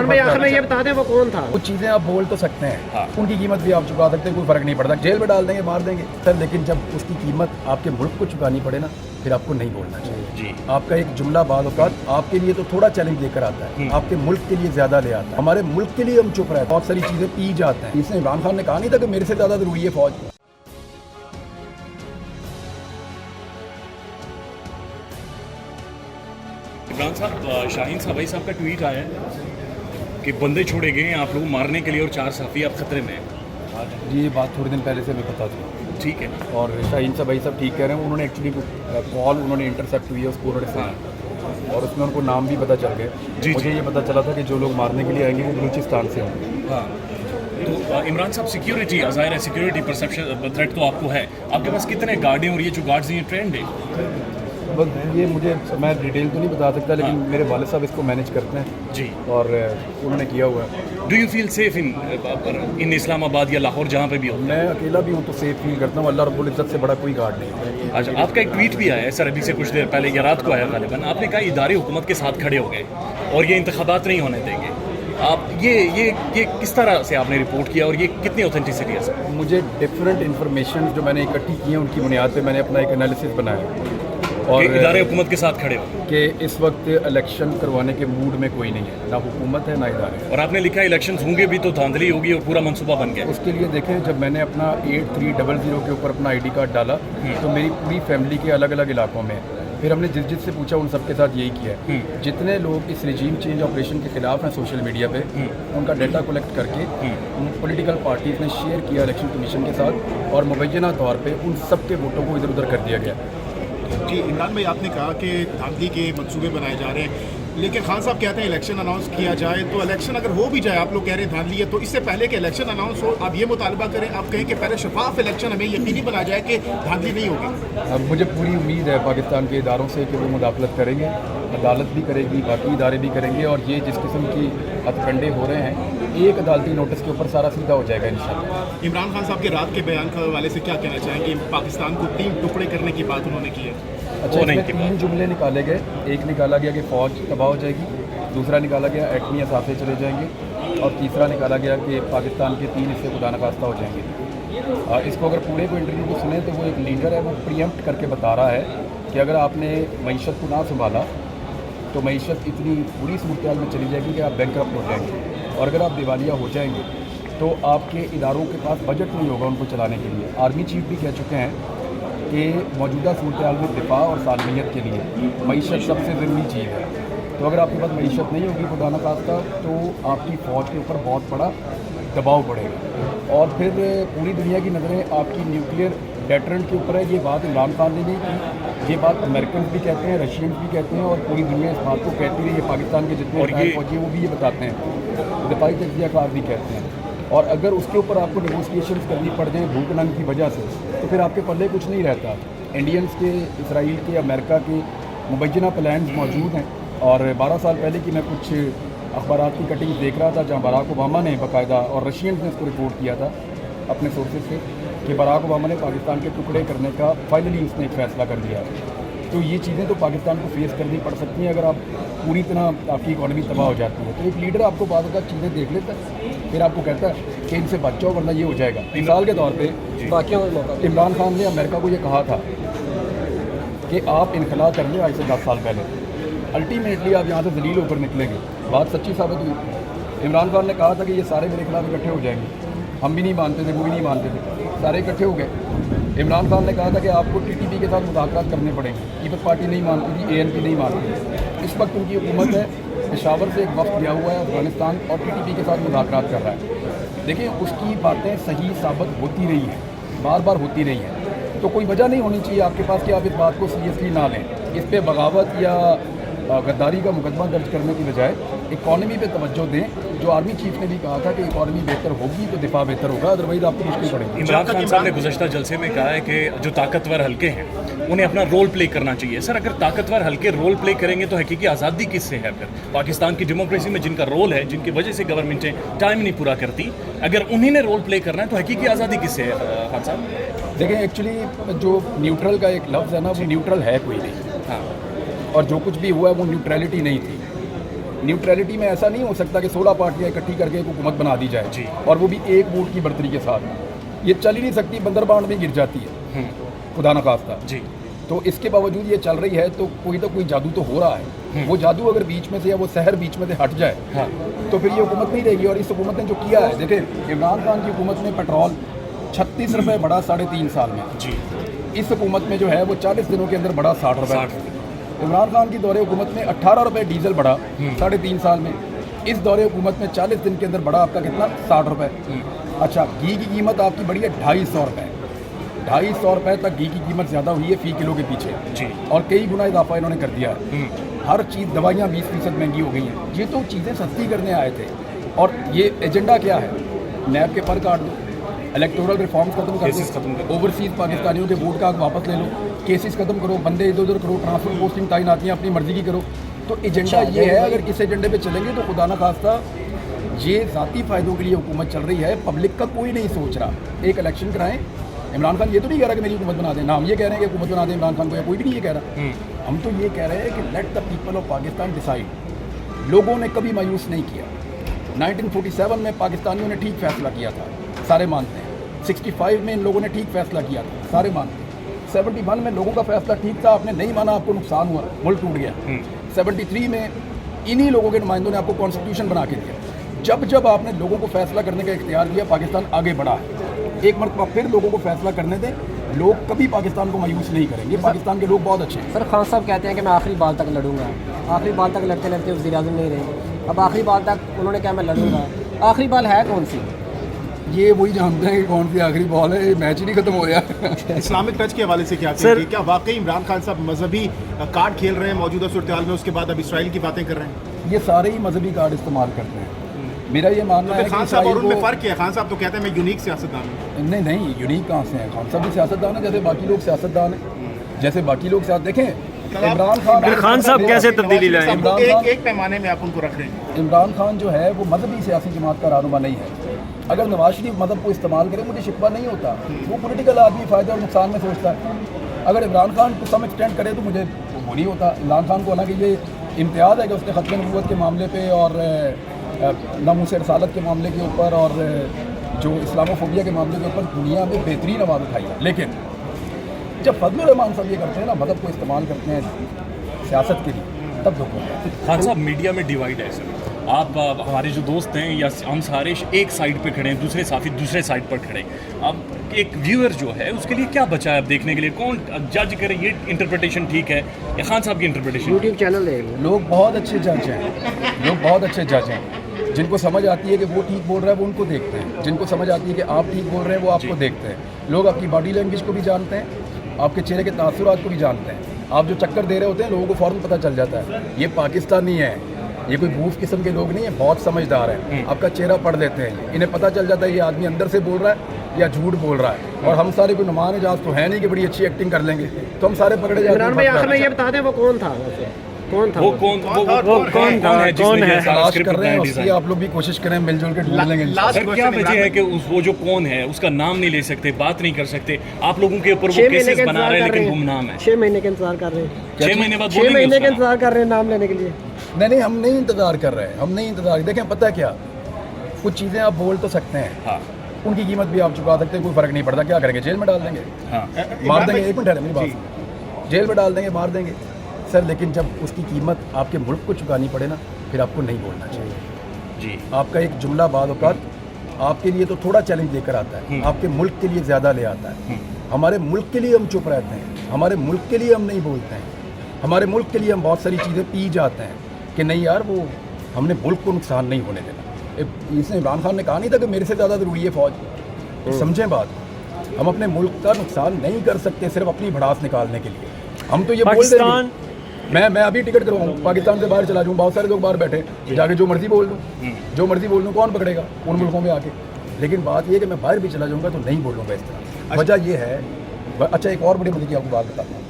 इमरान भाई आखिर में ये बता दें वो कौन था? कुछ चीज़ें आप बोल तो सकते हैं, उनकी कीमत भी आप चुका सकते हैं, कोई फ़र्क नहीं पड़ता, जेल में डाल देंगे, मार देंगे सर, लेकिन जब उसकी कीमत आपके मुल्क को चुकानी पड़े ना, फिर आपको नहीं बोलना चाहिए जी। आपका एक जुमला बाद औक़ात आपके लिए तो थोड़ा चैलेंज लेकर आता है, आपके मुल्क के लिए ज़्यादा ले आता है। हमारे मुल्क के लिए हम चुप रहे, बहुत सारी चीज़ें पी जाते हैं। इसने इमरान खान ने कहा नहीं था कि मेरे से ज़्यादा ज़रूरी है फ़ौज। इमरान साहब, शाहीन साहब का ट्वीट आया है कि बंदे छोड़े गए हैं आप लोग मारने के लिए और 4 साफ़ी आप खतरे में हैं। जी, ये बात थोड़े दिन पहले से हमें पता थी। ठीक है, और शाहीन साहब ठीक कह रहे हैं, उन्होंने एक्चुअली कॉल उन्होंने इंटरसेप्ट हुई है उसको उन्होंने सुना और उसमें उनको नाम भी पता चल गए। मुझे ये पता चला था कि जो लोग मारने के लिए आएंगे वो बलूचिस्तान से होंगे। हाँ, तो इमरान साहब सिक्योरिटी ज़ाहिर है, सिक्योरिटी परसेप्शन थ्रेट तो आपको है, आपके पास कितने गार्ड हैं और ये जो गार्ड्स हैं ये ट्रेंड है? बस ये मुझे मैं डिटेल तो नहीं बता सकता, लेकिन मेरे वाले साहब इसको मैनेज करते हैं जी, और उन्होंने किया हुआ है। Do you feel safe in Islamabad या लाहौर जहाँ पे भी हो? मैं अकेला भी हूँ तो सेफ फील करता हूँ, अल्लाह रब्बुल इज़्ज़त से बड़ा कोई गार्ड नहीं है। अच्छा, आपका एक ट्वीट भी आया है सर अभी से कुछ देर पहले या रात को आया गालिबन, आपने कहा इदारे हुकूमत के साथ खड़े हो गए और ये इंतखाबात नहीं होने देंगे। आप ये किस तरह से आपने रिपोर्ट किया और ये कितनी ऑथेंटिसिटी है सर? मुझे डिफरेंट इन्फॉर्मेशन जो मैंने इकट्ठी की है उनकी बुनियाद पे मैंने अपना एक एनालिसिस बनाया और इदारे हुकूमत के साथ खड़े हो कि इस वक्त इलेक्शन करवाने के मूड में कोई नहीं है, ना हुकूमत है ना इदारे। और आपने लिखा इलेक्शन होंगे भी तो धांधली होगी और पूरा मंसूबा बन गया। उसके लिए देखें, जब मैंने अपना 8300 के ऊपर अपना ID कार्ड डाला तो मेरी पूरी फैमिली के अलग अलग इलाकों में, फिर हमने जिस से पूछा उन सबके साथ यही किया है। जितने लोग इस रिजीम चेंज ऑपरेशन के खिलाफ हैं सोशल मीडिया पे, उनका डाटा कलेक्ट करके पॉलिटिकल पार्टीज़ ने शेयर किया इलेक्शन कमीशन के साथ और मुबैना तौर पे उन सब के वोटों को इधर उधर कर दिया गया। जी, इमरान भाई आपने कहा कि धांधली के मंसूबे बनाए जा रहे हैं, लेकिन खान साहब कहते हैं इलेक्शन अनाउंस किया जाए तो इलेक्शन अगर हो भी जाए, आप लोग कह रहे हैं धांधली है, तो इससे पहले कि इलेक्शन अनाउंस हो आप ये मुतालबा करें, आप कहें कि पहले शफाफ इलेक्शन हमें यकीनी बना जाए कि धांधली नहीं होगी। अब मुझे पूरी उम्मीद है पाकिस्तान के इदारों से कि वो मुदाखलत करेंगे, अदालत भी करेगी, बाकी इदारे भी करेंगे और ये जिस किस्म की हथकंडे हो रहे हैं एक अदालती नोटिस के ऊपर सारा सीधा हो जाएगा इंशाल्लाह। इमरान खान साहब के रात के बयान के हवाले से क्या कहना चाहेंगे? पाकिस्तान को 3 टुकड़े करने की बात उन्होंने की है। अच्छा, इसमें 3 जुमले निकाले गए, एक निकाला गया कि फ़ौज तबाह हो जाएगी, दूसरा निकाला गया एटमी असाफे चले जाएंगे और तीसरा निकाला गया कि पाकिस्तान के 3 हिस्से खुदा नखास्ता हो जाएंगे। इसको अगर पूरे को इंटरव्यू को सुने तो वो एक लीडर है, वो प्रीएम्प्ट करके बता रहा है कि अगर आपने मईशत को ना संभाला तो मईशत इतनी बुरी सूरत में चली जाएगी कि आप बैंकरप्ट हो जाएंगे और अगर आप दिवालिया हो जाएंगे तो आपके इदारों के पास बजट नहीं होगा उनको चलाने के लिए। आर्मी चीफ भी कह चुके हैं कि मौजूदा सूरत में दिफा और सालमियत के लिए मईशत सबसे ज़रूरी चीज़ है। तो अगर आपके पास मईशत नहीं होगी खुदा न खास्ता तो आपकी फ़ौज के ऊपर बहुत बड़ा दबाव पड़ेगा और फिर पूरी दुनिया की नज़रें आपकी न्यूक्लियर डेटरेंट के ऊपर है। ये बात इमरान खान ने नहीं की, ये बात अमेरिकन भी कहते हैं, रशियंस भी कहते हैं और पूरी दुनिया इस बात को कहती रही है। पाकिस्तान के जितने फौजी वो भी ये बताते हैं, दिफाई तजज़ियाकार भी कहते हैं। और अगर उसके ऊपर आपको नेगोशिएशंस करनी पड़ जाए भूख नंग की वजह से तो फिर आपके पल्ले कुछ नहीं रहता। इंडियंस के, इसराइल के, अमेरिका के मुबैना प्लान्स मौजूद हैं और 12 साल पहले की मैं कुछ अखबारात की कटिंग देख रहा था जहाँ बराक ओबामा ने बाकायदा और रशियंस ने इसको रिपोर्ट किया था अपने सोर्सेज से कि बराक ओबामा ने पाकिस्तान के टुकड़े करने का फाइनली उसने एक फ़ैसला कर दिया है। तो ये चीज़ें तो पाकिस्तान को फेस करनी पड़ सकती हैं अगर आप पूरी तरह आपकी इकॉनमी तबाह हो जाती है। तो एक लीडर आपको बाद में चीज़ें देख लेता है, फिर आपको कहता है कि इनसे बच जाओ वरना ये हो जाएगा। मिसाल के तौर पे इमरान खान ने अमेरिका को ये कहा था कि आप इनखला कर लें आज से 10 साल पहले, अल्टीमेटली आप यहाँ से जलील होकर निकलेंगे। बात सच्ची साबित हुई। इमरान खान ने कहा था कि ये सारे मेरे खिलाफ इकट्ठे हो जाएंगे, हम भी नहीं मानते थे, वो भी नहीं मानते थे, सारे इकट्ठे हो गए। इमरान खान ने कहा था कि आपको TTP के साथ मुज़ाकरात करने पड़ेंगे, पीपल्स पार्टी नहीं मानती थी, ANP नहीं मानती थी। इस वक्त उनकी हुकूमत है, पेशावर से एक वक्त गया हुआ है अफगानिस्तान और TTP के साथ मुज़ाकरात कर रहा है। देखिए उसकी बातें सही साबित होती रही हैं, बार बार होती रही हैं, तो कोई वजह नहीं होनी चाहिए आपके पास कि आप इस बात को सीरियसली ना लें। इस पर बगावत या गद्दारी का मुकदमा दर्ज करने की बजाय इकॉनमी पे तवज्जो दें। जो आर्मी चीफ ने भी कहा था कि इकॉनमी बेहतर होगी तो दिफा बेहतर होगा, अदरवाइज आपको मुश्किल पड़ेगी। इमरान खान साहब ने गुज़श्ता जलसे में कहा है कि जो ताकतवर हल्के हैं उन्हें अपना रोल प्ले करना चाहिए। सर, अगर ताकतवर हल्के रोल प्ले करेंगे तो हकीकी आज़ादी किससे है? फिर पाकिस्तान की डेमोक्रेसी में जिनका रोल है, जिनकी वजह से गवर्नमेंटें टाइम नहीं पूरा करती, अगर उन्हीं ने रोल प्ले करना है तो हकीकी आज़ादी किससे है? खान साहब देखें, एक्चुअली जो न्यूट्रल का एक लफ्ज़ है ना, वो न्यूट्रल है कोई नहीं। हाँ, और जो कुछ भी हुआ है वो न्यूट्रलिटी नहीं थी। न्यूट्रलिटी में ऐसा नहीं हो सकता कि 16 पार्टियां इकट्ठी करके एक हुकूमत बना दी जाए जी। और वो भी एक वोट की बढ़तरी के साथ। ये चल ही नहीं सकती, बंदरबांट में गिर जाती है खुदा न खास्ता। जी। तो इसके बावजूद ये चल रही है, तो कोई जादू तो हो रहा है। वो जादू अगर बीच में से या वो शहर बीच में से हट जाए हाँ। तो फिर ये हुकूमत नहीं रहेगी। और इस हुकूमत ने जो किया है, देखिए इमरान खान की हुकूमत में पेट्रोल 36 रुपये बढ़ा 3.5 साल में। जी। इस हुकूमत में जो है वो 40 दिनों के अंदर बढ़ा 60 रुपये। इमरान खान की दौरे हुकूमत में 18 रुपये डीजल बढ़ा 3.5 साल में। इस दौरे हुकूमत में 40 दिन के अंदर बढ़ा आपका कितना, 60 रुपये। अच्छा, घी की कीमत आपकी बढ़ी है 250 रुपये। 250 रुपये तक घी की कीमत ज़्यादा हुई है फी किलो के पीछे जी। और कई गुना इजाफा इन्होंने कर दिया है। हर चीज़, दवाइयाँ 20% महंगी हो गई हैं। ये तो चीज़ें सस्ती करने आए थे। और ये एजेंडा क्या है? नैब के पर काट दो, इलेक्टोरल रिफॉर्म्स खत्म कर केसेस खत्म कर दो, ओवरसीज़ पाकिस्तानियों के वोट का वापस ले लो, केसेस खत्म करो, बंदे इधर उधर करो, ट्रांसफर पोस्टिंग तैनाती अपनी मर्जी की करो। तो एजेंडा ये है। अगर इस एजेंडे पे चलेंगे तो खुदा न खास्ता ये ज़ाती फ़ायदों के लिए हुकूमत चल रही है, पब्लिक का कोई नहीं सोच रहा। एक इलेक्शन कराएं, इमरान खान ये तो नहीं कह रहा कि मेरी हुकूमत बना दें ना, हम ये कह रहे हैं कि हुकूमत बना दें इमरान खान को, या कोई भी नहीं ये कह रहा। हम तो ये कह रहे हैं कि let the people of Pakistan decide. लोगों ने कभी मायूस नहीं किया। 1947 में पाकिस्तानियों ने ठीक फैसला किया था, सारे मानते हैं। 65 में इन लोगों ने ठीक फैसला किया था, सारे मानते हैं। 71 में लोगों का फैसला ठीक था, आपने नहीं माना, आपको नुकसान हुआ, मुल्क टूट गया। 73 में इन्हीं लोगों के नुमाइंदों ने आपको कॉन्स्टिट्यूशन बना के दिया। जब जब आपने लोगों को फैसला करने का इख्तियार दिया, पाकिस्तान आगे बढ़ा है। एक मरतबा फिर लोगों को फैसला करने दें, लोग कभी पाकिस्तान को मायूस नहीं करेंगे। पाकिस्तान के लोग बहुत अच्छे हैं। सर, खान साहब कहते हैं कि मैं आखिरी बाल तक लड़ूंगा। आखिरी बाल तक लड़ते लड़ते वज़ीर-ए-आज़म नहीं रहे। अब आखिरी बाल तक उन्होंने कहा मैं लड़ूंगा। आखिरी बाल है कौन सी? ये वही जानते हैं कि कौन सी आखिरी बॉल है। ये मैच ही नहीं खत्म हो गया। इस्लामिक टच के हवाले से क्या कहेंगे? क्या वाकई इमरान खान साहब मजहबी कार्ड खेल रहे हैं मौजूदा सूरत-ए-हाल में, उसके बाद अब इसराइल की बातें कर रहे हैं? ये सारे ही मजहबी कार्ड इस्तेमाल करते हैं। मेरा ये मानना है कि खान साहब और उनमें फ़र्क है। खान साहब तो कहते हैं मैं यूनिक सियासतदान हूँ। नहीं, यूनिक कहाँ से हैं? खान साहब भी सियासतदान है, जैसे बाकी लोग सियासतदान हैं। जैसे बाकी लोग देखें इमरान खान साहब कैसे तब्दीली लाए? एक पैमाने में आप उनको रख रहे हैं। इमरान खान जो है वो मजहबी सियासी जमात का रहनुमा नहीं है। अगर नवाज शरीफ मजहब को इस्तेमाल करे, मुझे शिकवा नहीं होता। वो पॉलिटिकल आदमी फ़ायदे और नुकसान में सोचता है। अगर इमरान खान को सम एक्सटेंड करे तो मुझे वो नहीं होता। इमरान खान को हालांकि ये इम्तियाज़ है कि उसने ख़त्म नबूवत के मामले पे और नामूस रसालत के मामले के ऊपर और जो इस्लामोफोबिया के मामले के ऊपर दुनिया में बेहतरीन आवाज़ उठाई है। लेकिन जब फजलुर रहमान साहब ये करते हैं ना, मदद को इस्तेमाल करते हैं सियासत के लिए, तब दुख होता है। खान साहब, मीडिया में डिवाइड है सर। आप हमारे जो दोस्त हैं या हम सारे एक साइड पे खड़े हैं, दूसरे साथी दूसरे साइड पर खड़े हैं। अब एक व्यूअर जो है उसके लिए क्या बचा है अब देखने के लिए? कौन जज करे ये इंटरप्रिटेशन ठीक है या खान साहब की इंटरप्रिटेशन? यूट्यूब चैनल है। लोग बहुत अच्छे जज हैं, लोग बहुत अच्छे जज हैं। जिनको समझ आती है कि वो ठीक बोल रहा है वो उनको देखते हैं, जिनको समझ आती है कि आप ठीक बोल रहे हैं वो आपको देखते हैं। लोग आपकी बॉडी लैंग्वेज को भी जानते हैं, आपके चेहरे के तासुरात को भी जानते हैं। आप जो चक्कर दे रहे होते हैं लोगों को फ़ौरन पता चल जाता है। ये पाकिस्तानी है, ये कोई बूफ किस्म के लोग नहीं है, बहुत समझदार हैं। आपका चेहरा पढ़ लेते हैं, इन्हें पता चल जाता है ये आदमी अंदर से बोल रहा है या झूठ बोल रहा है। और हम सारे कोई नुमान एजाज तो है नहीं कि बड़ी अच्छी एक्टिंग कर लेंगे, तो हम सारे पकड़े जाते इमरान भाई, आखिर में ये बता दें वो कौन था वैसे? कौन था वो कौन है कौन है? तलाश कर रहे हैं उसकी, आप लोग भी कोशिश करें, मिलजुल के ढूंढ लेंगे। सर, क्या वजह है कि वो जो कौन है उसका नाम नहीं ले सकते, बात नहीं कर सकते? आप लोगों के ऊपर वो केसेस बना रहे हैं लेकिन गुमनाम है। 6 महीने के इंतजार कर रहे हैं। 6 महीने बाद 6 महीने के इंतजार कर रहे हैं नाम लेने के लिए। नहीं, हम नहीं इंतज़ार कर रहे हैं, हम नहीं इंतज़ार। देखें, पता है क्या, कुछ चीज़ें आप बोल तो सकते हैं, हाँ, उनकी कीमत भी आप चुका सकते हैं, कोई फ़र्क नहीं पड़ता। क्या करेंगे? जेल में डाल देंगे, हाँ। मार देंगे। एक मिनट है मेरी बात, जेल में डाल देंगे, मार देंगे सर। लेकिन जब उसकी कीमत आपके मुल्क को चुकानी पड़े ना, फिर आपको नहीं बोलना चाहिए जी। आपका एक जुमला बाद औक़ात आपके लिए तो थोड़ा चैलेंज लेकर आता है, आपके मुल्क के लिए ज़्यादा ले आता है। हमारे मुल्क के लिए हम चुप रहते हैं, हमारे मुल्क के लिए हम नहीं बोलते हैं, हमारे मुल्क के लिए हम बहुत सारी चीज़ें पी जाते हैं कि नहीं यार, वो हमने मुल्क को नुकसान नहीं होने देना। इसने इमरान खान ने कहा नहीं था कि मेरे से ज़्यादा ज़रूरी है फ़ौज। समझें बात, हम अपने मुल्क का नुकसान नहीं कर सकते सिर्फ अपनी भड़ास निकालने के लिए। हम तो ये बोल देंगे, मैं अभी टिकट करवाऊँ, पाकिस्तान से बाहर चला जाऊँ, बहुत सारे लोग बाहर बैठे, जाके जो मर्जी बोल दूँ, जो मर्जी बोल दूँ, कौन पकड़ेगा उन मुल्कों में आके? लेकिन बात ये है कि मैं बाहर भी चला जाऊँगा तो नहीं बोलूँगा इस तरह। वजह ये है। अच्छा, एक और बड़ी मुद्दे की आपको बात बताता हूँ।